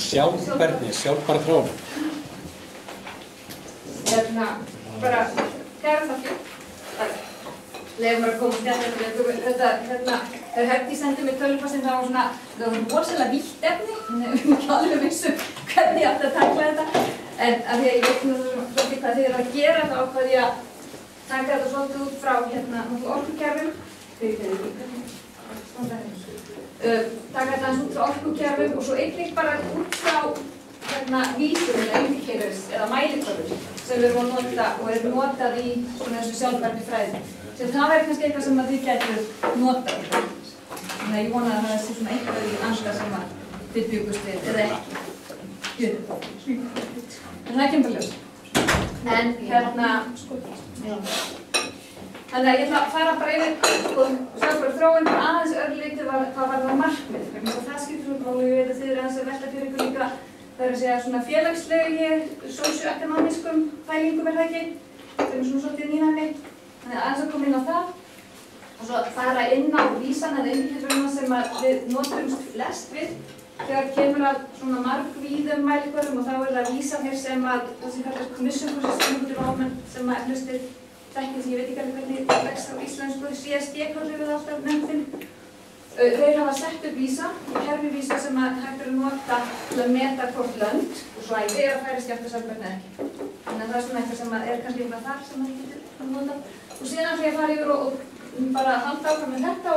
Sjálfbærni, sjálfbæra þróun. Bara kæra þakkir. Leifum bara að koma þetta Herdís sendi mér tölvupostinn, það var rosalega vítt efni, við erum ekki alveg vissum hvernig ég átti að takla þetta. En af því að ég veit svolítið hvað þið að gera, þá ákvað ég að taka þetta svolítið út frá orkukerfum. Taka þetta út frá orkukerfum og svo einnig bara út frá vísum eða indicators eða mælikvörður sem við erum að nota og erum notað í þessu sjálfbærni fræði. Það væri kannski eitthvað sem þið gætu notað. Þannig að ég vona að það sé eitthvað í anda sem þið bjugust við eða ekki. En það kemur ljós. En þannig að ég ætla að fara bara yfir sjálfbæra þróun aðeins örlítið hvað var það markmið. Það skiptir svo máli, ég veit að þið eru aðeins að velta fyrir ykkur líka. Það er að segja svona félagslegir, sósíóekonomískum pælingum það ekki. Það er svona svolítið nýnæmi. Þannig að aðeins að koma inn á það. Og svo fara inn á vísan eða indikatoruna sem við notumst flest við þegar kemur að svona margvíðum mælikvörðum og þá er það vísanir sem það sem kallast Commission for Sustainable Development sem flestir þekkið sem ég veit ekki alveg hvernig það leggst á íslensku, CSD kallum við alltaf nefndin. Þeir hafa sett upp vísa, kerfivísa sem hægt að nota til að meta hvort lönd og svæði að færast í sjálfbærni eða ekki. Þannig að það er svona eitthvað sem er kannski eitthvað þar sem það getur nota. Og síðan ætla ég að fara yfir og bara halda áfram með þetta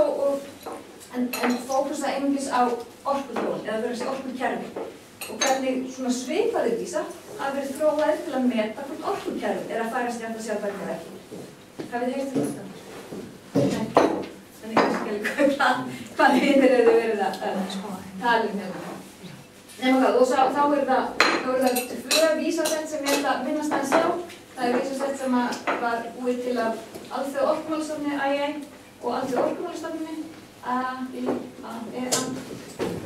en fókusa einungis á orkuþróun eða verið þessi orkukerfi og hvernig svona svipaðir vísar að verið þróaðir til að meta hvort orkukerfi er að færast í sjálfbærni eða ekki. Hafið þið heyrt þetta? Nei. Þannig kannski ekki hvað hinir eru verið að tala hérna. Nefnum hvað, og þá er það tvö vísasett sem ég ætla að minnast aðeins á. Það er vísasett sem var búið til af Alþjóða orkumálastofnuninni IEA og Alþjóða orkumálastofnuninni AEA.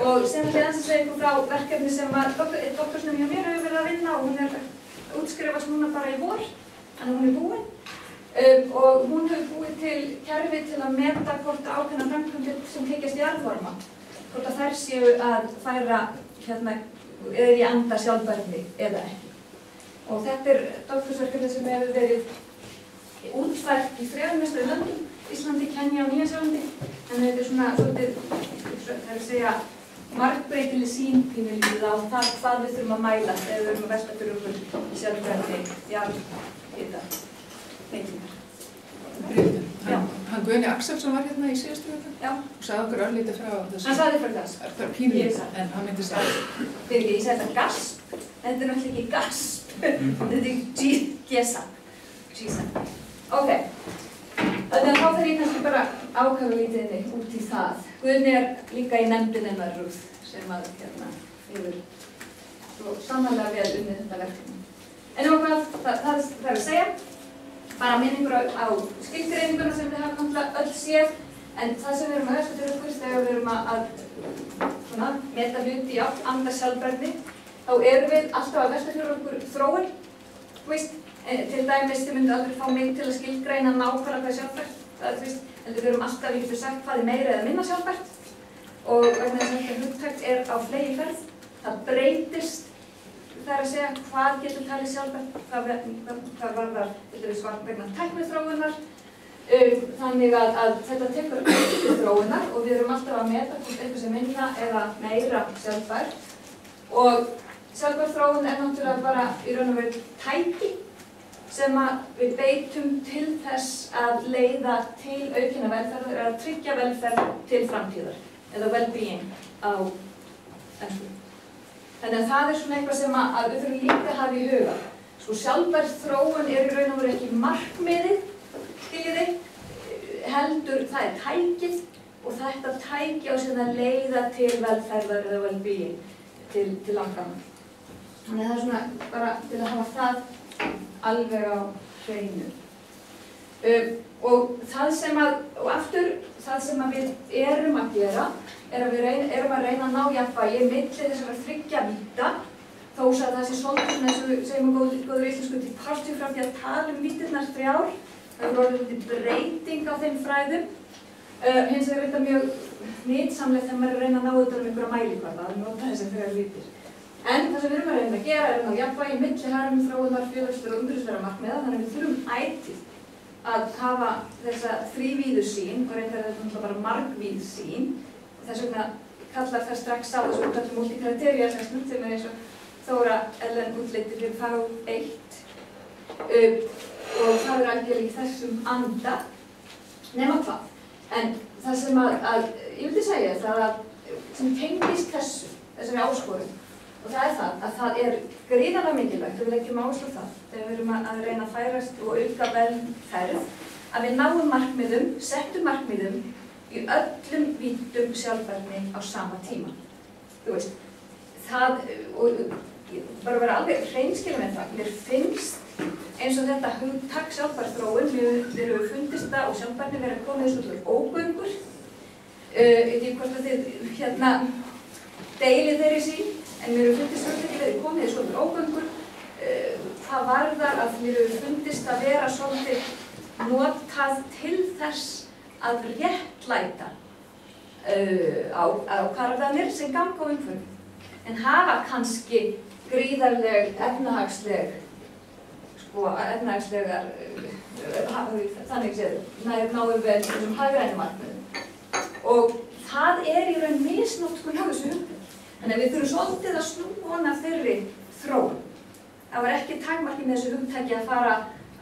Og sem ætla ég aðeins að segja ykkur frá verkefni sem doktorsnemi hjá mér hefur verið að vinna og hún er útskrifast núna bara í vor, þannig að hún er búin. Og hún hefur búið til kerfi til að meta hvort ákveðnar framkvæmdir sem tengjast jarðvarma, hvort að þær séu að færa eða í anda sjálfbærni eða ekki. Og þetta er doktorsverkefni sem hefur verið útfært í 3 mestu löndum, Íslandi, Kenía og Nýja-Sjálandi. En þetta er svona svolítið, það er að segja, margbreytileg sýn pínulítið á það hvað við þurfum að mæla þegar við erum að velta fyrir okkur sjálfbærni jarðhita. Hann Guðni Axelsson var hérna í síðustu viku og sagði okkur örlítið frá þessu. Hann sagði frá gas. Það er pínulítið, en hann myndi segja. Ég segi þetta gasp, en þetta er náttúrulega ekki gasp. Þetta er GESA. Ok, þannig að þá fer ég kannski bara ákvæða lítiðinni út í það. Guðni er líka í nefndinni hennar Ruth sem hefur svo sannarlega vel unnið þetta verkefni. En það er að segja. Bara minningur á skilgreininguna sem þið hafa náttúrulega öll séð, en það sem við erum að höfsta til okkur þegar við erum að meta hluti í anda sjálfbærni, þá erum við alltaf að velta fyrir okkur þróun. Til dæmis, þið myndu aldrei fá mig til að skilgreina nákvæmlega hvað er sjálfbært. En við erum alltaf, við getum sagt hvað er meira eða minna sjálfbært. Og vegna þess að þetta hugtakt er á fleygiferð, það breytist. Það er að segja hvað getur talið sjálfbært, hvað varðar vegna tækniþróunar. Þannig að þetta tekur til þróunar og við erum alltaf að meta hvort eitthvað sem minna eða meira sjálfbært. Og sjálfbært þróun er náttúrulega bara í raun og veru tæki sem við beitum til þess að leiða til aukinna velferðar eða að tryggja velferð til framtíðar eða well-being á ensku. Þannig að það er svona eitthvað sem við þurfum líka að hafa í huga. Sko sjálfbær þróun er í raun og veru ekki markmiðið, skiljiði, heldur það er tækið og þetta tæki á síðan að leiða til velferðar eða well-being til langframa. Þannig að það er svona bara til að hafa það alveg á hreinu. Og það sem við erum að gera er að við erum að reyna að ná jafnvægi milli þessara 3 vídda, þó að það sé svolítið eins og við segjum góður íslensku til partur frá því að tala víddirnar 3. Það er orðið breyting á þeim fræðum. Hins vegar er þetta mjög nytsamlegt þegar maður er að reyna að ná utan einhverja mælikvarða, að nota þessi 3 hlutir. En það sem við erum að reyna að gera er að ná jafnvægi milli þróunar, félagslegra og umhverfislegra markmiða, þannig að við þurfum ætíð að hafa þessa þrívíðu sýn, og reyndar er þetta bara margvíð sýn, og þess vegna kallar það strax á þessu kallum multikriteria sem er eins og Þóra Ellen útleiddi fyrir fag 1, og það er algjörlega í þessum anda, nema hvað. En það sem ég vildi segja það sem tengist þessari áskorun, og það er að það er gríðarlega mikilvægt, og við leggjum áherslu á það, þegar við erum að reyna að færast og auka velferð, að við náum markmiðum, settum markmiðum í öllum víddum sjálfbærni á sama tíma. Þú veist, það, og bara vera alveg hreinskilin með það, mér finnst eins og þetta hugtak sjálfbær þróun, við erum fundist það og sjálfbærni verið að koma þessu úr ógöngur. Ég veit ekki hvort að þið deilið þeirri sín, en mér hefur fundist hugtakið verið komið þessu úr ógöngur. Það varðar að mér hefur fundist að vera svolítið notað til þess að réttlæta ákvarðanir sem ganga á umhverfi, en hafa kannski gríðarleg efnahagslegar, þannig séð, náum við þessum hagrænum markmiðum. Og það er í raun misnotkun á þessu hugtaki. Þannig að við þurfum svolítið að snúa þeirri þróun. Það var ekki takmarki með þessu hugtaki að fara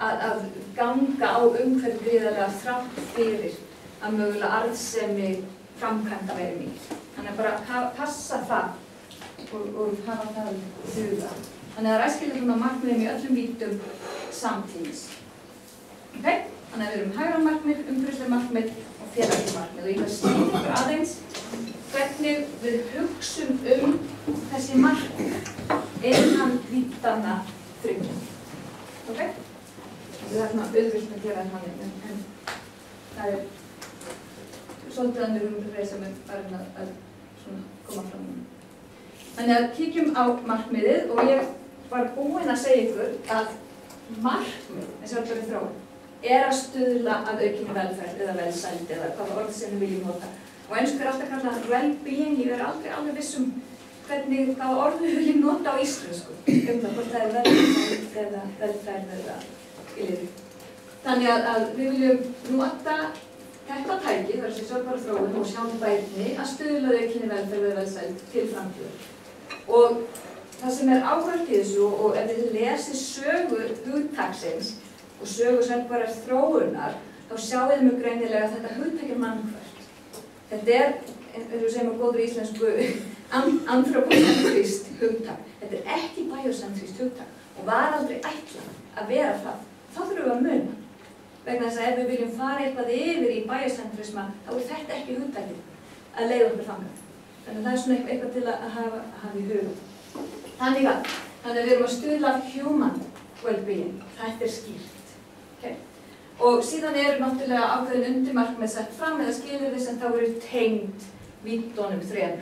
að ganga á umhverfi gríðarlega þrátt fyrir að mögulega arðsemi framkvæmda væri mikil. Þannig að bara passa það og hafa það í huga. Þannig að það er æskilegt að markmiðum í öllum víddum samtímis. Okay? Þannig að við erum hagræn markmið, umhverfisleg markmið og félagsleg markmið. Og ég vil sýna ykkur aðeins hvernig við hugsum þessi markmið innan víddanna þriggja. Okay? Það er svona auðvilt að gera það þannig, en það er svolítið að mjög umhverfið sem er farin að koma fram núna. Þannig að kíkjum á markmiðið, og ég var búinn að segja ykkur að markmið, eins og sjálfbærri þróun, er að stuðla að aukinni velferð eða velsæld eða hvaða orð sem við viljum nota. Og ensku er alltaf kallað well-being, ég er aldrei alveg viss hvaða orð við viljum nota á íslensku. Hvort það er velferð eða velferð eða skiljiði. Þannig að við viljum nota þetta tæki, það er þessi sjálfbæra þróun og sjálfbærni, að stuðla að aukinni velferð eða velsæld til framtíðar. Og það sem er áhugavert í þessu, og ef þið lesið sögu hugtaksins og sögu sjálfbærrar þróunar, þá sjáum við mjög greinilega að þetta hugtak er mannkvært. Þetta er, eins og við segjum á góðri íslensku, anthropocentrist hugtak. Þetta er ekki biocentrist hugtak og var aldrei ætlað að vera það. Þá þurfum við að muna. Vegna þess að ef við viljum fara eitthvað yfir í biocentrisma, þá er þetta ekki hugtakið að leiða okkur þangað. Þannig að það er svona eitthvað til að hafa í hugum. Þannig að við erum að stuðla af human well-being. Þetta er skýrt. Okay? Og síðan eru náttúrulega ákveðin undirmarkmið sett fram eða skilyrði sem þá eru tengd víddunum 3.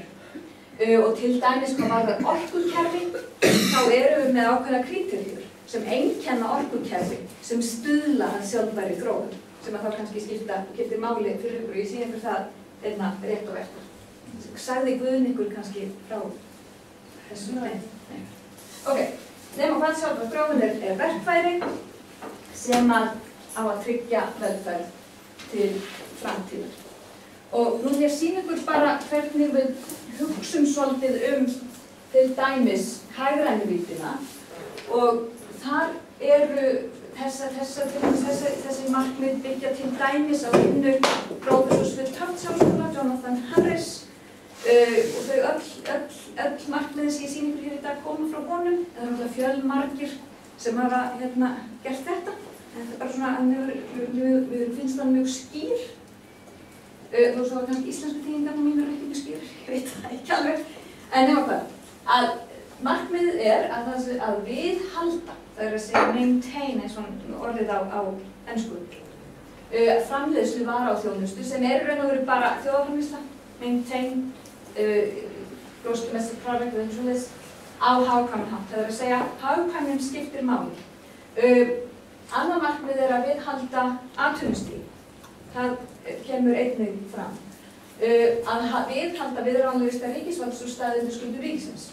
Og til dæmis hvað varðar orkukerfi, þá erum við með ákveðna kríteríur sem einkenna orkukerfi sem stuðla að sjálfbærri þróun, sem að þá kannski skiptir máli fyrir ykkur, og ég sé ykkur það einna rétt og eftir. Sagði Guðn ykkur kannski frá þessu? Nei. Ok, nema hvað sjálfbær þróun er verkfæri sem á að tryggja velferð til framtíðar. Og nú ég sýn ykkur bara hvernig við hugsum svolítið til dæmis hagrænu víddina, og þar eru þessi markmið byggja til dæmis á vinnu prófessors við Tufts-háskóla, Jonathan Harris, og þau öll markmiðin sem ég sýn ykkur hér í dag koma frá honum. Það eru náttúrulega fjölmargir sem hafa gert þetta, en þetta er bara svona að mér finnst það mjög skýr. Þó svo að kannski íslensku þýðingarnar mín eru ekki mjög skýr, ég veit það ekki alveg. En nema hvað, að markmiðið er að viðhalda, það er að segja maintain, eins og orðið á ensku, framleiðslu vara á þjónustu, sem er raun og veru bara þjóðarframleiðsla, maintain, gross domestic product, eða svoleiðis, á hagkvæman hátt. Það er að segja, hagkvæmnin skiptir máli. Annað markmið er að viðhalda atvinnustigi. það kemur einnig fram. Að viðhalda viðráðanlegasta ríkisvalds og staðið undir skuldum ríkisins.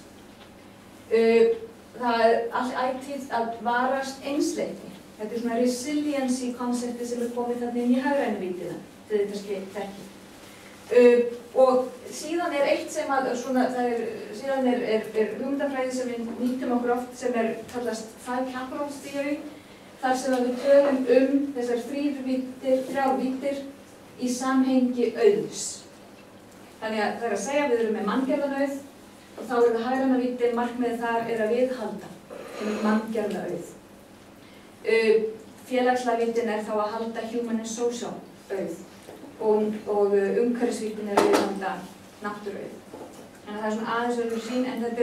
Það ætíð að varast einsleitni. Þetta svona resiliency koncepti sem komið þarna inn í hagrænu vítina, þið kannski þekkið. Og síðan eitt sem að, síðan hugmyndafræði sem við nýtum okkur oft sem kallast Five Capitals Theory, þar sem við tölum þessar þrjár víddir í samhengi auðs. Þannig að það að segja við erum með manngerðan auð og þá það hagræna víddin, markmiðið þar að viðhalda manngerða auð. Félagslega víddin þá að halda human and social auð. Og umhverfisvítin að viðhalda náttúruauð. Þannig að það svona aðeins öðru sín, en þetta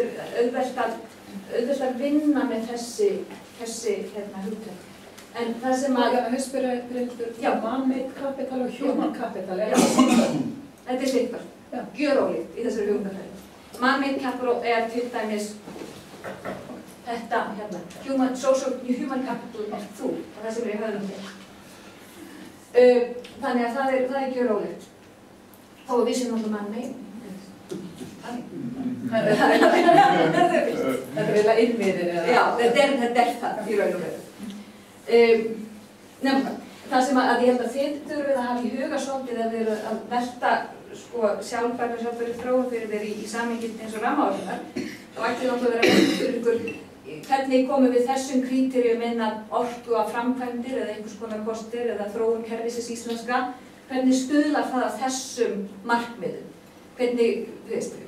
auðvelt að vinna með þessi hugtök. En það sem að... Við spyrja man-made capital og human capital. Þetta svipar, gjörólíkt í þessari hugmyndafræði. Man-made capital til dæmis þetta human capital þú, og það sem í höfðum til. Þannig að það gjörólíkt. Þó að við séum alltaf man-made. Þetta eiginlega innviðir. Já, þetta það í raun og veru. Það sem að ég held að þið þurfið að hafa í huga svolítið að þið eru að velta sjálfbærni þróun fyrir þeir í samhengi eins og rammaáætlunar, þá ætti náttúrulega að vera að fyrir ykkur hvernig komum við þessum kríteríum inn að orku að framkvæmdir eða einhvers konar kostir eða þróun kerfisins íslenska, hvernig stuðlar það að þessum markmiðum, hvernig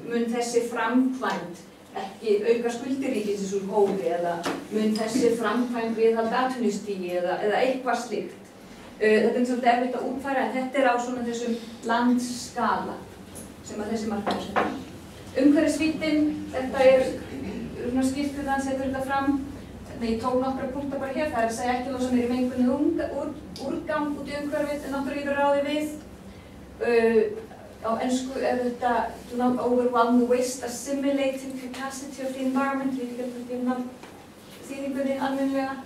mun þessi framkvæmd ekki auka skuldir ríkisins úr hófi eða mun þessi framkvæmd viðhalda atvinnustigi eða eitthvað slíkt. Þetta svolítið erfitt að útfæra en þetta á svona þessum landsskala sem að þessi markmið setja. Umhverfisvítin, þetta svona skýrt hann setur þetta fram. Ég tók nokkra punkta bara hér, það að segja ekki losa mér í mengunni úrgang út í umhverfið en náttúruyfirráði við. Á ensku þetta do not overwhelm the waste assimilating capacity of the environment, við getum ekki þýðingunni almennilega,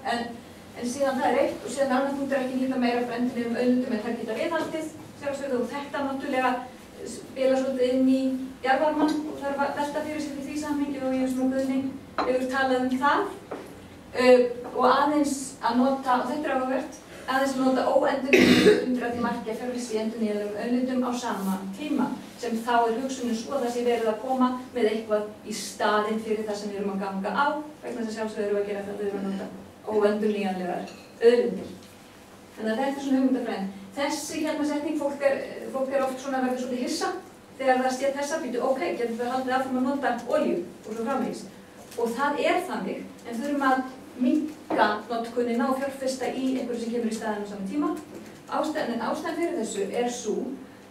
en síðan það eitt og síðan annar punktur ekki nýta meira brendinni auðlundum en það geta viðhaldið, sjálfsögðu og þetta náttúrulega spila svolítið inn í jarðvarmann og það að velta fyrir sér í því samhengi og ég svona Guðni hefur talað það og aðeins að nota, og þetta áhugavert, aðeins að nota óendurnýjanleg undir að því markja fjárfesti í endurnýjanlegum auðlindum á sama tíma sem þá hugsunin svo að það sé verið að koma með eitthvað í staðinn fyrir það sem við erum að ganga á vegna þess að sjálfsögðu erum við að gera þetta við erum að nota óendurnýjanlegar auðlindir. Þannig að þetta svona hugmyndafræðin. Þessi setning, fólk oft svona verður svolítið hissa þegar það sé þessa býtu, ok, getum við haldið áfram að nota olíu og svo framvegis. Og það þannig, en þurfum að minnka notkunina og fjárfesta í einhverju sem kemur í staðinn á saman tíma. Ástæðan fyrir þessu sú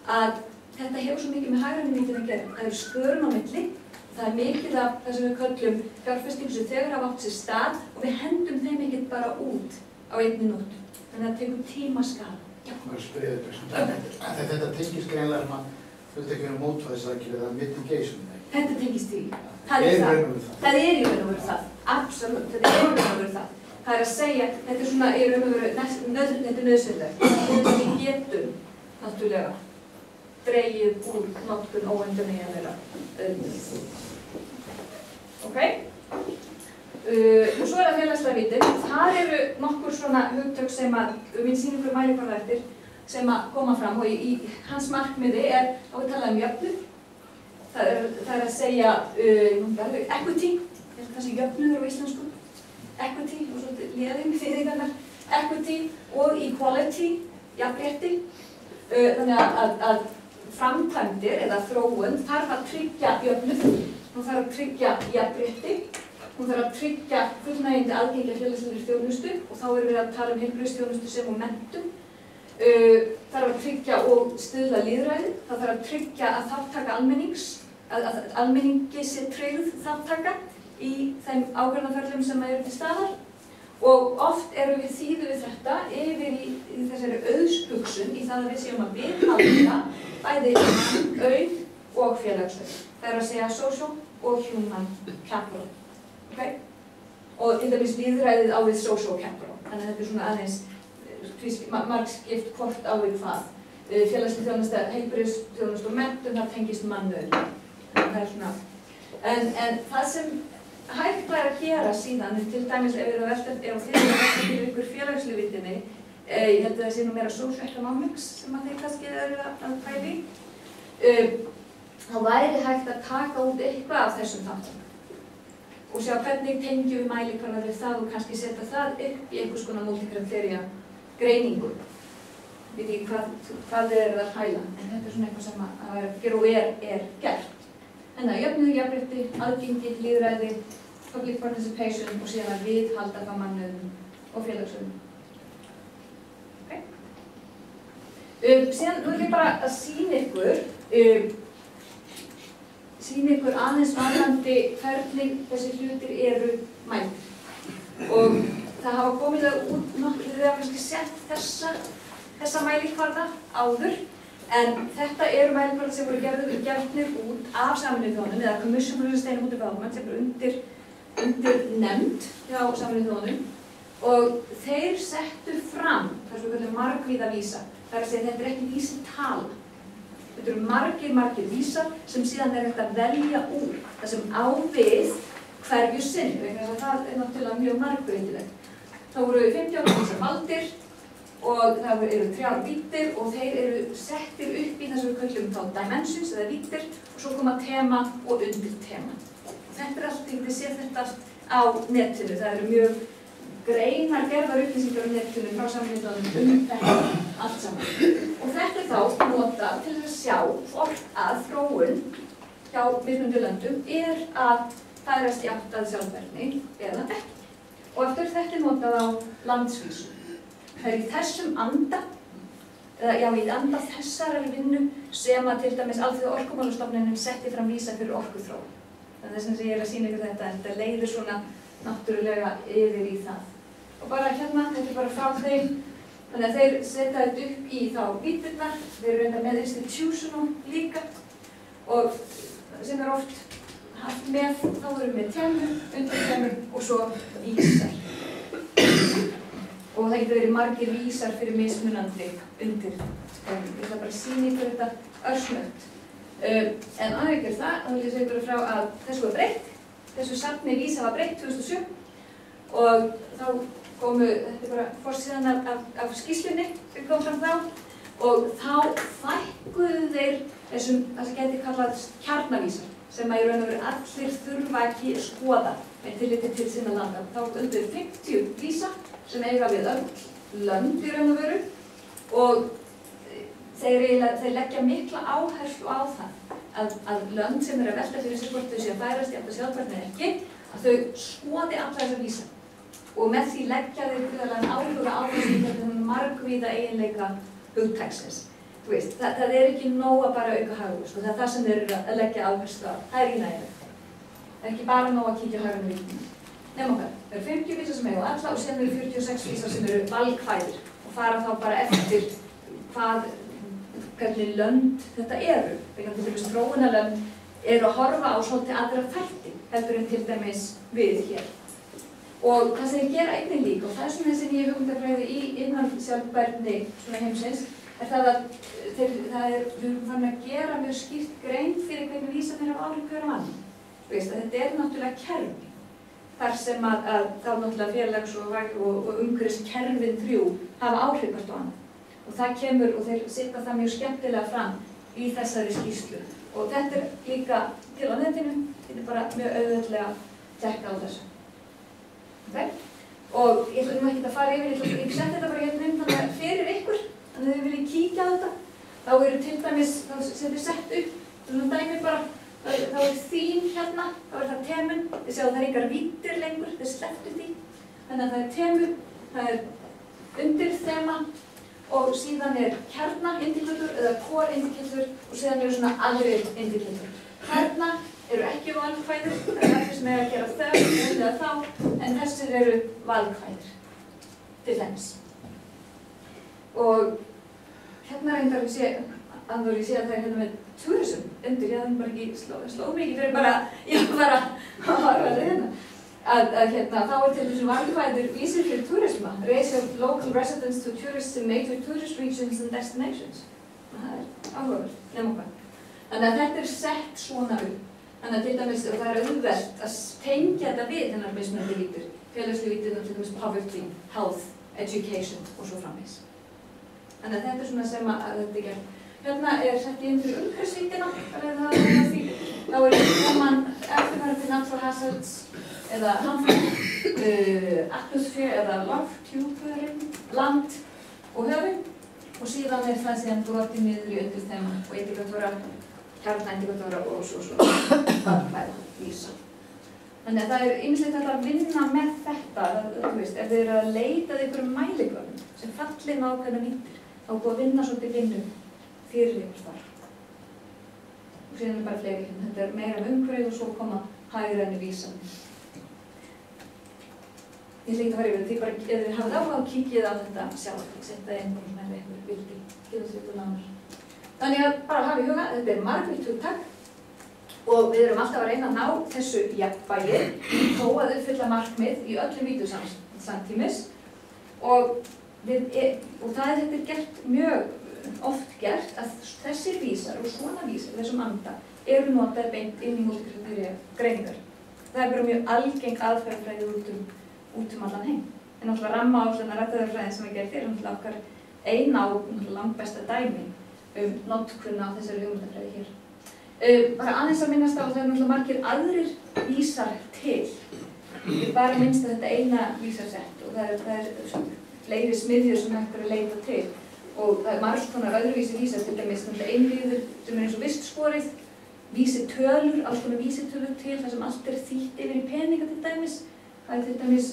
að þetta hefur svo mikið með hagrænu vítin að gera. Það skörun á milli, það mikið af það sem við köllum fjárfestingu sem þegar hafa átt sér stað og við hendum þeim ekkert bara út á einni nóttu. Þannig að það tekur tíma skala. Þetta tengist greinlega sem að fulltekjum mótvæðisaðgerðir eða mitigation. Þetta tengist því. Það í raun og veru það. Absolutt, þetta í raun og veru það. Það að segja, þetta svona í raun og veru nöðsynlegt. Við getum náttúrulega dregið úr notkun óendurnýjanlegra auðlinda. Ok? Og svo það félagslega vítin. Þar eru nokkur svona hugtök sem að minn sýningur mælikvarða eftir sem að koma fram og í hans markmiði á að tala jöfnuð. Það að segja equity, það sem jöfnuður á íslensku. Equity, og svo liðum þýðingarnar. Equity og equality, jafnrétti. Þannig að framkvæmdir eða þróun þarf að tryggja jöfnuð, hún þarf að tryggja jafnrétti, hún þarf að tryggja fullnægjandi aðgengi að félagslegri þjónustu og þá erum við að tala heilbrigðisþjónustu sem og menntun. Þarf að tryggja og stuðla lýðræði, það þarf að tryggja að þáttaka að almenningi sé tryggð þáttaka í þeim ákvarðanaferlum sem eru til staðar og oft erum við þýðu við þetta yfir í þessari auðshugsun í það að við séum að viðhalda bæði auð og félagsleg. Það að segja social og human capital. Okay? Og til dæmis lýðræðið á við social capital. Þannig að þetta svona aðeins margskipt hvort á við hvað. félagsleg þjónusta, heilbrigðisþjónusta og menntun, það tengist mannauði. Það er svona. En það sem hægt væri að gera síðan, til dæmis ef þið velta fyrir ykkur félagslu vitinni, ég held að það sé nú meira socioeconomics sem að þeir kannski eru að pæli, þá væri hægt að taka út eitthvað af þessum þáttum og sjá hvernig tengjum við mælikvarða við það og kannski setja það upp í einhvers konar multikriteria greiningu. Við veit ekki hvað þið eru að hæla, en þetta er svona eitthvað sem að vera að gera og er gert. Þannig að jöfnuður, jafnrétti, aðgengi, lýðræði, public participation og síðan að viðhalda mannauðnum og félagsauðnum. Okay. Síðan nú ég bara að sýna ykkur aðeins varðandi hvernig þessi hlutir eru mælt. Og það hafa komið það út nokkuð, þið hafa kannski sett þessa mælikvarða áður, en þetta eru mælikvarðar sem voru gefnir út af Sameinuðu þjóðunum eða Commission for Sustainable Development sem eru undir nefnd hjá Sameinuðu þjóðunum og þeir settu fram það sem við kallum margvíða vísa. Það er að segja þetta er ekki vísitala. Þetta eru margir vísar sem síðan er hægt að velja úr það sem á við hverju sinn, vegna þess að það er náttúrulega mjög margbreytilegt. Það voru 58 vísar valdir og það eru 3 víddir og þeir eru settir upp í þess að við kallum þá dimensions eða víddir og svo koma tema og undir tema. Og þetta er allt, þið séð þetta á netinu, það eru mjög greinar gerðar upplýsingar á netinu frá Sameinuðu þetta allt saman. Og þetta er þá notað til að sjá hvort að þróun hjá mismunandi löndum er að færast í átt að sjálfbærni eða ekki. Og eftir þetta er notað á landsvísu. Það er í þessum anda, í anda þessarar vinnu sem að til dæmis Alþjóða orkumálastofnunin setti fram vísa fyrir orkuþróun. Það er sem ég er að sýna ykkur þetta leiðir svona náttúrulega yfir í það. Og bara hérna, þetta er bara frá þeim, þannig að þeir setja þetta upp í þá víddirnar, þeir eru enda með institutional líka og sem er oft haft með, þá erum við temur, undirtemur og svo vísar. Og það getur verið margir vísar fyrir mismunandi undir. Ég ætla bara að sýna ykkur þetta örsnögt. En aðeins ekki það, þá vil ég segja ykkur frá að þessu var breytt. Þessu safni vísa var breytt 2007 og þá komu, þetta er bara forsíðan af skýrslunni sem kom fram þá og þá fækkuðu þeir þessum, það sem gæti kallað kjarnavísar sem að í raun og veru allir þurfa ekki skoða með tilliti til sinna landa. Þá undir 50 vísa sem eiga við öll lönd í raun og veru og þeir leggja mikla áherslu á það að lönd sem eru að velta fyrir sig hvort þau séu að færast í átt að sjálfbærni eða ekki, að þau skoði alla þessa vísa og með því leggja þeir gríðarlegan áhuga á þessum margvíða eiginleika hugtaksins. Það er ekki nóg að bara auka hagvöxt og það er það sem þeir eru að leggja áherslu á. Það er ekki nægilegt. Það er ekki bara nóg að kíkja á hagvöxtinn vísina. Nefnum okkar, það eru 50 vísar sem eiga alla og síðan eru 46 vísar sem eru valkvæðir og fara þá bara eftir hvernig lönd þetta eru. Þegar til dæmis þróunarlönd eru að horfa á svolítið aðra þætti heldur en til dæmis við hér. Og það sem þeir gera einnig líka, og það er svona þessi nýju hugmyndafræði innan sjálfbærni heimsins, er það að við erum farin að gera mjög skýrt grein fyrir hvernig vísarnir hafa áhrif hver á annan. Þetta er náttúrulega kerfi, þar sem að þá náttúrulega félags- og umhverfiskerfin 3 hafa áhrif hvert á annan. Og það kemur, og þeir setja það mjög skemmtilega fram í þessari skýrslu. Og þetta er líka til á netinu, þetta er bara mjög auðveldlega að tekka á þessu. Og ég ætla nú ekki að fara yfir, ég setti þetta bara hérna þannig að fyrir ykkur, þannig að þið viljið kíkja á þetta. Þá eru til dæmis, sem þið sett upp, svona dæmi bara, þá er þín hérna, þá er það temun, þið sjáu það er engar víddir lengur, þið slepptu því. Þannig að það er temun, það er undir þema og síðan er kjarna-indikator eða core-indikator og síðan eru svona aðrir indikator. Kjarna eru ekki valkvæðir, það er allir sem er að gera þau eða þá, en þessir eru valkvæðir til þess. Og hérna reyndar ég sé að það er hérna með tourism undir, ég hafði bara ekki slóð mikið fyrir bara, ég var bara að reyna. Að hérna, þá er til þessu valkvæðir vísir fyrir túrisma, raise of local residents to tourists in major tourist regions and destinations. Það áhugavert, nema hvað. Þannig að þetta sett svona upp. Þannig að til dæmis, og það auðvelt að tengja þetta við hennar mismunandi vítur. Félagslegu vítur, til dæmis poverty, health, education og svo framvegis. Þannig að þetta svona sem að þetta gert. Hérna sett inn fyrir umhverfisvítina, þá koman eftirfarandi natural hazards eða atmosfér eða lofthjúpurinn, land og höfin. Og síðan það síðan brotið niður í undirþema og indikatora, kjarnaindikatora og svo barnfæða, vísa. Þannig að það ýmislegt hægt að vinna með þetta, þú veist, ef þið eru að leita að einhverjum mælikvörðum sem falli með ákveðna vítir, þá búið að vinna svolítið vinnu fyrir ykkur þar. Og síðan bara fleiri hérna, þetta meira umhverfið og svo koma hægræni vísanir. Ég ætla ekki að fara yfir því, bara ef þið hafið áhuga á kíkið á þetta sjálf, setja inn og með einhver vildi, gefa sér þetta nánar. Þannig að bara hafa í huga, þetta margvítt hugtak og við erum alltaf að reyna að ná þessu jafnvægi þó að uppfylla markmið í öllum vítum samtímis og það er gert mjög oft gert að þessir vísar og svona vísar, þessum anda, eru notaðir beint inn í multikriteríu greiningar. Það er bara mjög algeng aðferðafræði út allan heim. En náttúrulega rammaáætlun rafræðafræðin sem við gerum fyrir náttúrulega okkar eina og langbesta dæmi notkun á þessari hugmyndafræði hér. Bara aðeins að minnast á það er náttúrulega margir aðrir vísar til. Ég bara minnst að þetta eina vísarsett og það er fleiri smiðjur sem hægt er að leita til. Og það er margs konar öðruvísi vísar, til dæmis einvíður sem eins og vistsporið, vísitölur, alls konar vísitölur til þar sem allt þýtt yfir í peninga til dæmis. Það til dæmis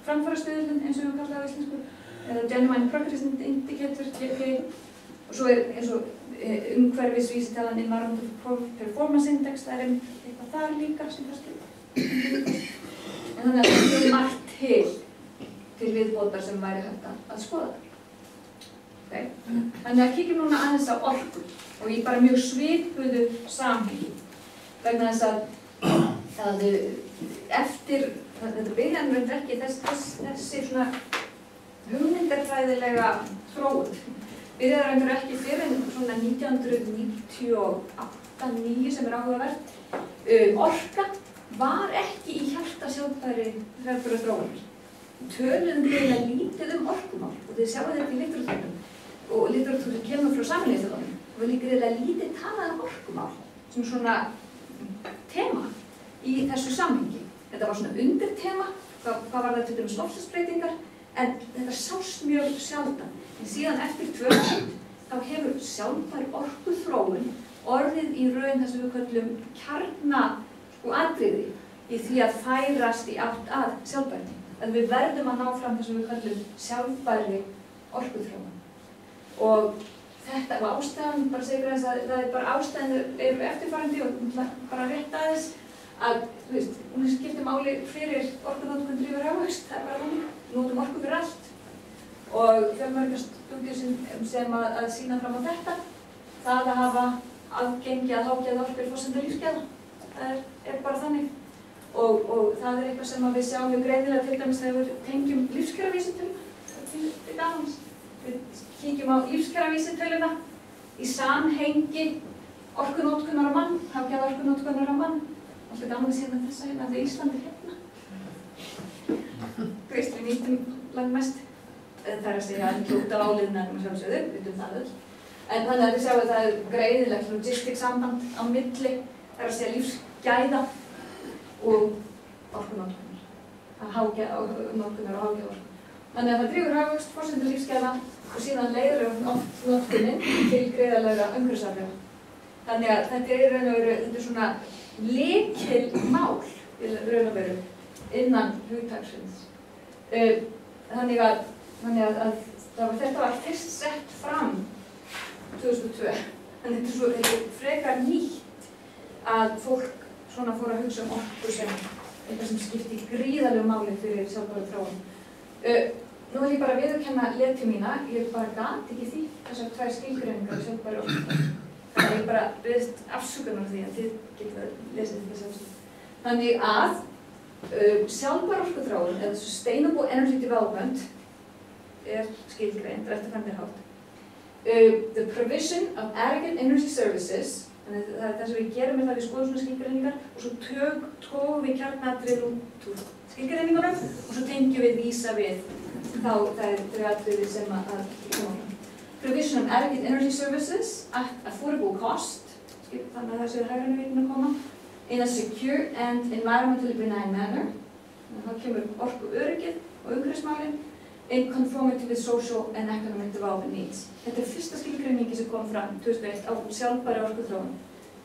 framfarastuðlun eins og við kallaðum á íslensku, eða Genuine Progress Indicator, GPI, og svo eins og umhverfisvísitalan Environmental Performance Index, það eitthvað þar líka sem kannski. En þannig að það er margt til viðbótar sem væri hægt að skoða. Okay. Þannig að kíkjum núna aðeins á orku og í bara mjög svipuðu samhengi vegna þess að eftir, þetta byrjanur ekki þessi svona hugmyndarfræðilega þróun byrjaður ekki fyrir en svona 1998-9 sem áhugavert. Orka var ekki í hjarta sjálfbærri þróunar. Töluðum greiðlega lítið orkumál og þið sjáu þetta í litteratúrnum og litteratúrin kemur frá Sameinuðu þjóðunum og við líka greiðlega lítið talað orkumál sem svona tema í þessu samhengi. Þetta var svona undirtema, hvað var það til dæmis loftslagsbreytingar, en þetta sást mjög sjaldan. En síðan eftir 2000 þá hefur sjálfbær orkuþróun orðið í raun þess að við köllum kjarnaatriði í því að færast í átt að sjálfbærni. Að við verðum að ná fram þess að við köllum sjálfbærri orkuþróun. Og þetta var ástæðan, bara segir þess að það er bara ástæðan eru eftirfarandi og bara rétt aðeins að, þú veist, hún skiptir máli fyrir orkunotkun drífur hagvöxt, það er bara hún, notum orku fyrir allt og fjölmörgar stúdíur sem að sýna fram á þetta, það að hafa aðgengi að hágæða orku er forsenda lífsgæða, það er bara þannig og það er eitthvað sem við sjáum mjög greiðilega til dæmis þegar við tengjum lífskjaravísitöluna til gamans. Við kíkjum á lífskjaravísitöluna í samhengi orkunotkunar á mann, hágæða orkunotkunar á mann. Alltaf gaman að sé með þessa hérna, þegar Ísland hérna. Greiðslu nýtum langmest. Það er að segja að ekki út af áliðnaðum sjálfsögðu, við vitum það öll. En þannig að þið sjáum að það er greiðilegt logisticsamband á milli, það er að segja lífsgæða og orkunotkunar. Notkunar og hágæða orku. Þannig að það drífur hagvöxt, forsendur lífsgæða og síðan leiður oft notkunin til greiðalega umhverfisáhrifa. Þannig að þetta er raun og veru, þetta er svona lykilmál í raun og veru innan hugtaksins. Þannig að þetta var fyrst sett fram 2002. Þannig að þetta er frekar nýtt að fólk svona fór að hugsa orku sem eitthvað sem skipti gríðarlegu máli fyrir sjálfbæra þróun. Nú vil ég bara viðurkenna leti mína, ég bara gat ekki því þessar tvær skilgreiningar sjálfbæra orku. Þannig að ég bara beðist afsökunar því að þið getur að lesa þetta sjálfsögðu. Þannig að sjálfbær orkuþróun eða Sustainable Energy Development er skilgreind eftir 5. hátt. The provision of adequate energy services, þannig að það sem við gerum það við skoðum svona skilgreiningar og svo tókum við kjarnatriði út úr skilgreiningunum og svo tengjum við vísa við þá þau atriði sem að koma fram. Provision of adequate energy services at affordable cost, þannig að það séu hægri vitin að koma, in a secure and environmentally benign manner, þannig að þá kemur orku öryggið og umhverfismálin, in conformity with social and economic development needs. Þetta fyrsta skilgreiningi sem kom fram 2001 á sjálfbæra orkuþróun,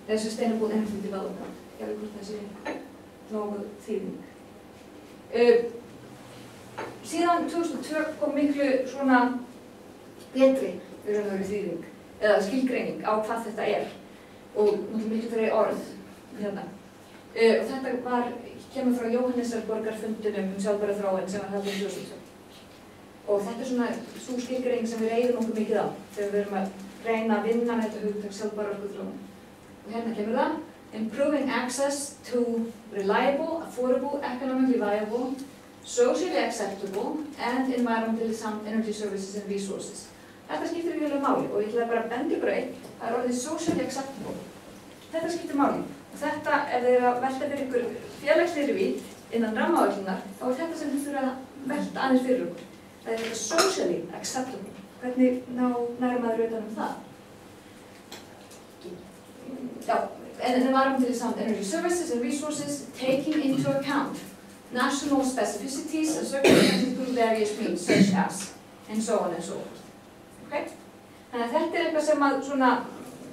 eða Sustainable Energy Development. Ég veit hvort það sé nógu þýðing. Síðan 2002 kom miklu svona betri þýðing, eða skilgreining á hvað þetta og miklu fyrir orð hérna. Og þetta kemur frá Jóhannesarborgarfundinum sjálfbæra þróun sem var haldinn 2002. Og þetta svona sú skilgreining sem við reiðum okkur mikið á þegar við erum að reyna að vinna með þetta hugtak sjálfbæra orkuþróun. Og hérna kemur það: improving access to reliable, affordable, economically viable, socially acceptable and environmentally sound energy services and resources. Þetta skiptir mjög máli og ég ætla bara að benda ykkur það orðið socially acceptable. Þetta skiptir máli. Og þetta, ef þið eru að velta fyrir ykkur félagslegri vít innan rammaáætlunar, þá þetta sem þið þurfa að velta aðeins fyrir ykkur. Það þetta socially acceptable. Hvernig nær maður utan það? Já, environmentally sound energy services and resources taking into account national specificities and circumstances through various means, such as, and so on and so forth. Okay? Þannig að þetta eitthvað sem að svona,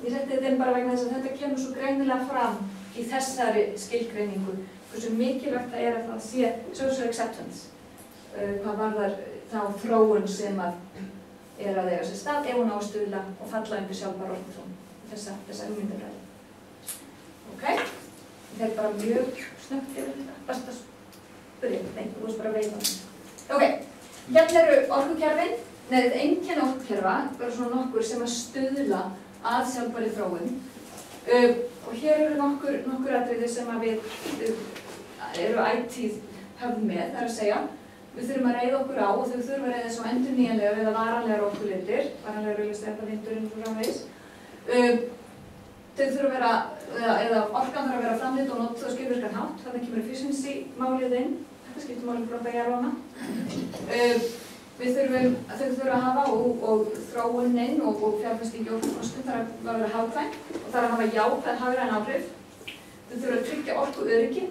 ég setti þetta inn bara vegna þess að þetta kemur svo greinilega fram í þessari skilgreiningu, hversu mikilvægt það að það sé social acceptance, hvað varðar þá þróun sem að að eiga sér stað ef hún á að stuðla og falla undir sjálfbæra orkuþróun, þessa hugmyndafræði. Ok? Þetta bara mjög snöggt yfir þetta, best að spyrja, þú veist bara að veifa það. Ok, hérna eru orkukerfin, einkenni orkukerfa, bara svona nokkur sem að stuðla að sjálfbærri þróun. Og hér eru nokkur atriði sem að við eru ætíð höfð með, það að segja. Við þurfum að reiða okkur á og þau þurfum að reiða svo endurnýjanlegar eða varanlegar orkulindir, varanlegar auðvitað eða vindurinn og svo framvegis. Þau þurfum að vera, eða orkan þarf að vera framleidd og notuð á skilvirkan hátt, þannig kemur efficiency málið inn, þetta skiptir máli fyrir okkar jarðvana. Þau þurfum að hafa og þróunin og fjárfesting í orkukostum þarf að vera hagkvæm og þarf að hafa jákvæð hagræn áhrif. Þau þurfum að tryggja orkuöryggi.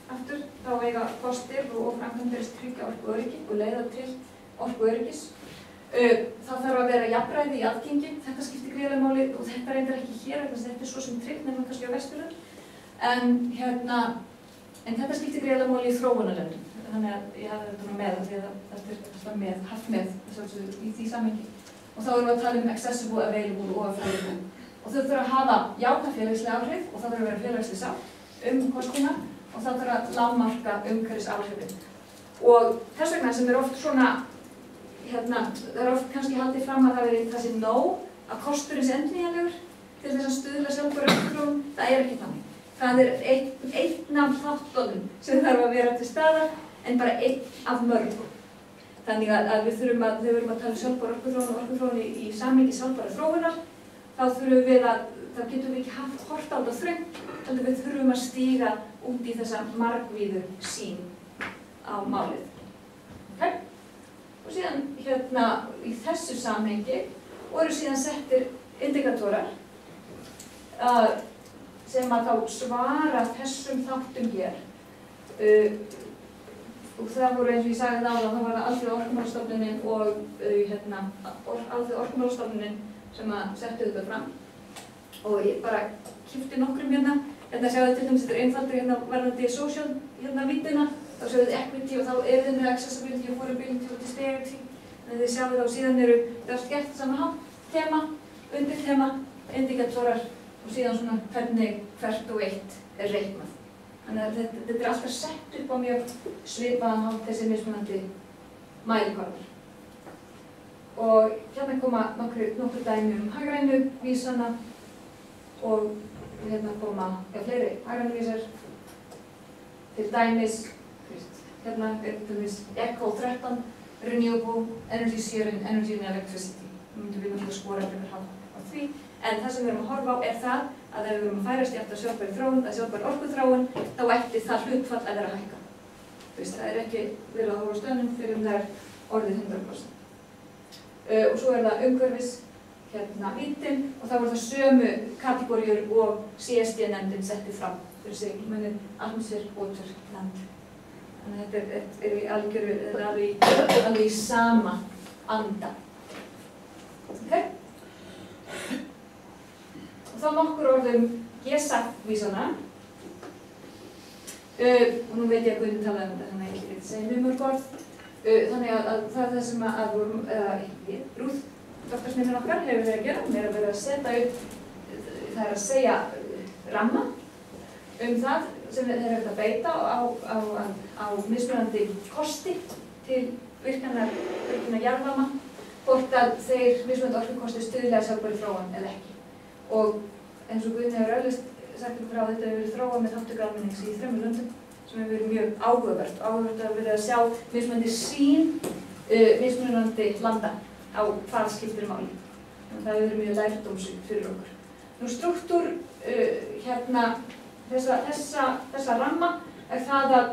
Aftur, þá eiga kostir og framkvæmdir tryggja orkuöryggi og leiða til orkuöryggis. Það þarf að vera jafnræði í aðgengi, þetta skiptir gríðarlega máli og þetta reyndar ekki hér, þetta svo sem tryggt nema kannski á Vesturlönd. En þetta skiptir gríðarlega máli í þróunarlöndum, þannig að ég hafði þetta með því að þetta er haft með í því samhengi. Og þá erum við að tala accessible, available og affordable. Og þau þurfa að hafa jákvæð félagsleg áhrif og það þarf að vera félagsleg sátt kostina. Og það þarf að lágmarka umhverfisáhrifin. Og þess vegna sem oft svona, það oft kannski haldið fram að það sé nóg að kosturinn sé endurnýjanlegur til þess að stuðla sjálfbæra orkuþróun, það ekki þannig. Það einn af þáttunum sem þarf að vera til staðar en bara einn af mörgum. Þannig að við þurfum að, þegar við erum að tala sjálfbæra orkuþróun og orkuþróun í samhengi sjálfbæra þróunar, þá þurfum við þá getum við ekki hort á þetta þröngt, þannig við þurfum að stíga út í þessa margvíðu sín á málið. Okay? Og síðan í þessu samhengi voru síðan settir indikatorar sem að þá svara þessum þáttum hér. Og það voru eins og ég sagði áðan, þá var það Alþjóða orkumálastofnunin og Alþjóða orkumálastofnunin sem að settu þetta fram. Og ég bara kippti nokkrum hérna sjáðu til dæmis þetta einfaldur varðandi social vítina, þá sjáðu þið equity og þá þið með accessibility og affordability og disparity. Þannig þið sjáðu þá síðan það er gert sama hátt, tema, undirtema, indikatorar og síðan svona hvernig hvert og eitt er reiknað. Þannig að þetta er alltaf sett upp á mjög svipaðan hátt þessi mismunandi mælikvarðar. Og hérna koma nokkur dæmi hagrænu vísana og hérna koma fleiri hagrænuvísar, til dæmis, ECHO 13, Renewable Energy Sharing, Energy and Electricity. myndum við náttúrulega skora frekar hátt á því. En það sem við erum að horfa á það að ef við erum að færast í átt að sjálfbærri þróun, að sjálfbærri orkuþróun, þá ætti það hlutfall að vera að hækka. Það ekki verið að horfa á stöðnum fyrir það orðið 100%. Og svo það umhverfis vítin og þá það sömu kategóriur og CSD-nefndin setti fram fyrir sig, munið atmosfér, water, land. Þannig að þetta í algjöru, þetta alveg í sama anda. Okay? Og þá nokkur orðum GESAF-vísana. Og nú veit ég að Guðni talaði þetta, þannig að ég ekki segja mörg orð. Þannig að það það sem að Ruth, doktorsnefnin okkar, hefur verið að gera. Hún að vera að setja upp, það að segja ramma það sem þeir eru að beita á mismunandi kosti til virkjunar jarðvarma, hvort að þeir mismunandi orkukosti stuðla að sjálfbærri þróun eða ekki. Og eins og Guðni hefur auglýst sagt ykkur á þetta hefur verið þróað með þátttöku almennings í 3 löndum sem hefur verið mjög áhugavert. Áhugavert að verið að sjá mismunandi sýn mismunandi landa á hvað skiptir máli. Það hefur verið mjög lærdómsríkt fyrir okkur. Nú struktúr þessa ramma það að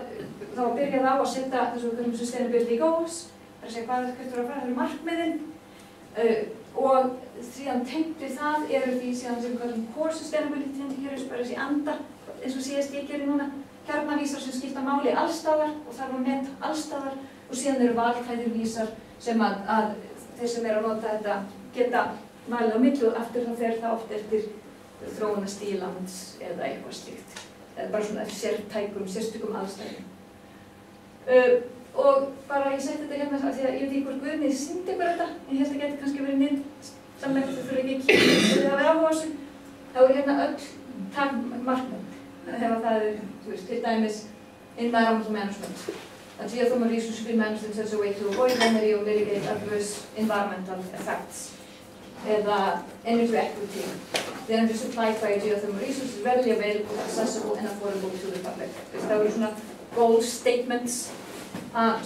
byrja á að setja þessu sustainability goals, það að segja hvað þetta að fara, það eru markmiðin og síðan tengt við það eru því síðan sem við kallum core sustainability, hér er bara þessi anda eins og síðast ég gerir núna, kjarnavísar sem skipta máli allstaðar og þarf að meta allstaðar og síðan eru valkvæðir vísar sem að þeir sem eru að nota þetta geta valið á milli og aftur þá fer það oft eftir þróunarstigi lands eða eitthvað slíkt. Eða bara svona sérstökum aðstæðum. Og bara ég seti þetta af því að ég veit ekki hvort Guðni sýndi ykkur þetta, en ég held að það geti kannski verið samlega þau þurfa ekki að kýra að vera áhuga á þessu. Þá öll takmarkmið. Þegar það til dæmis environmental management. That geothermal resources should be managed in such a way to avoid remedy or mitigate adverse environmental effects. Eða energy equity. The energy supplied by a geothermal resource is readily available, accessible and affordable to the public. Það voru svona goal statements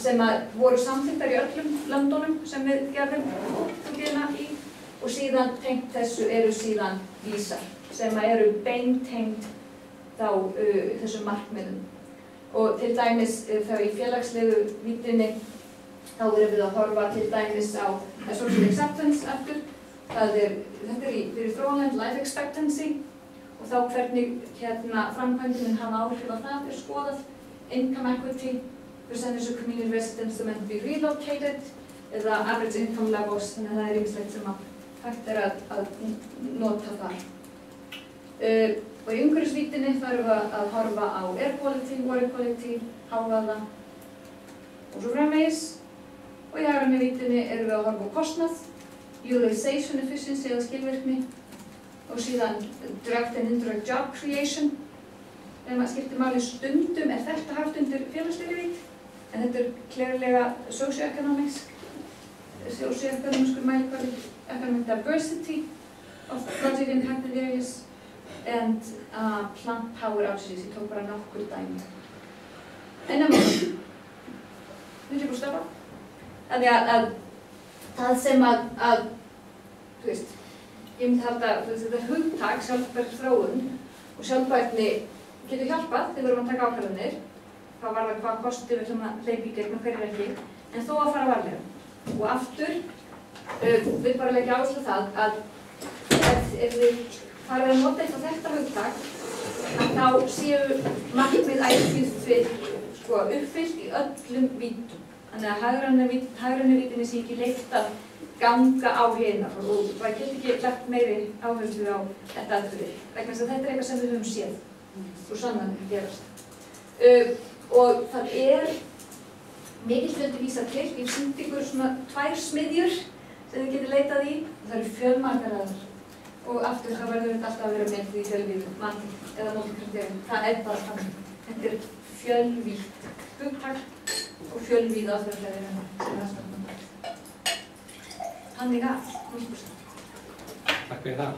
sem voru samþykktar í öllum löndunum sem við gerðum tókina í og síðan tengt þessu eru síðan vísar sem eru beintengd þá þessum markmiðum. Og til dæmis þá í félagslegu vítinni þá erum við að horfa til dæmis á social acceptance aftur. Þetta fyrir þróunarlönd life expectancy og þá hvernig framkvæmdin hafa áhrif á það skoðað. Income equity, percentage of community residents that meant to be relocated eða average income levels, þannig að það ýmislegt sem hægt að nota þar. Og í umhverfisvítinni þá erum við að horfa á air quality, water quality, hávaða og svo framvegis. Og í hagrænu vítinni erum við að horfa á kostnað, utilization efficiency eða skilvirkni og síðan direct and indirect job creation. Þegar maður skiptir máli stundum þetta haft undir félagslegri vít, en þetta klárlega socioeconomicskur mælikvarði, economic diversity of project impacted areas and plant power outages. Ég tók bara nokkur dæmi. En myndi ég búið stoppa? Þannig að það sem ég myndi halda þetta hugtak, sjálfbær þróun og sjálfbærni getur hjálpað þegar við erum að taka ákvarðanir, hvað varðar hvað kosti við ætlum að hleypa í gegn og hverjir ekki, en þó að fara varlega. Og aftur, við bara leggja áherslu á það að ef við farið að nota eitthvað þetta hugtak, að þá séu markmið uppfyllt í öllum vítum. Þannig að hagrænu vítinni sé ekki leyft að ganga á hinar og það getur ekki lagt meiri áherslu á þetta atriði. Vegna þess að þetta eitthvað sem við höfum séð og sannanlega gerast. Og það mikill fjöldi vísað til. Ég sýndi ykkur svona 2 smiðjur sem þið getur leitað í. Það eru fjölmargar aðrar. Og aftur þá verður þetta alltaf að vera með því fjölvíðu mati eða multikriteríum. Það bara þannig. Þetta fjölvítt hugtak og fjölvíð aðferðarfræði sem er aðstæðan. Þannig að, 100%. Takk fyrir það.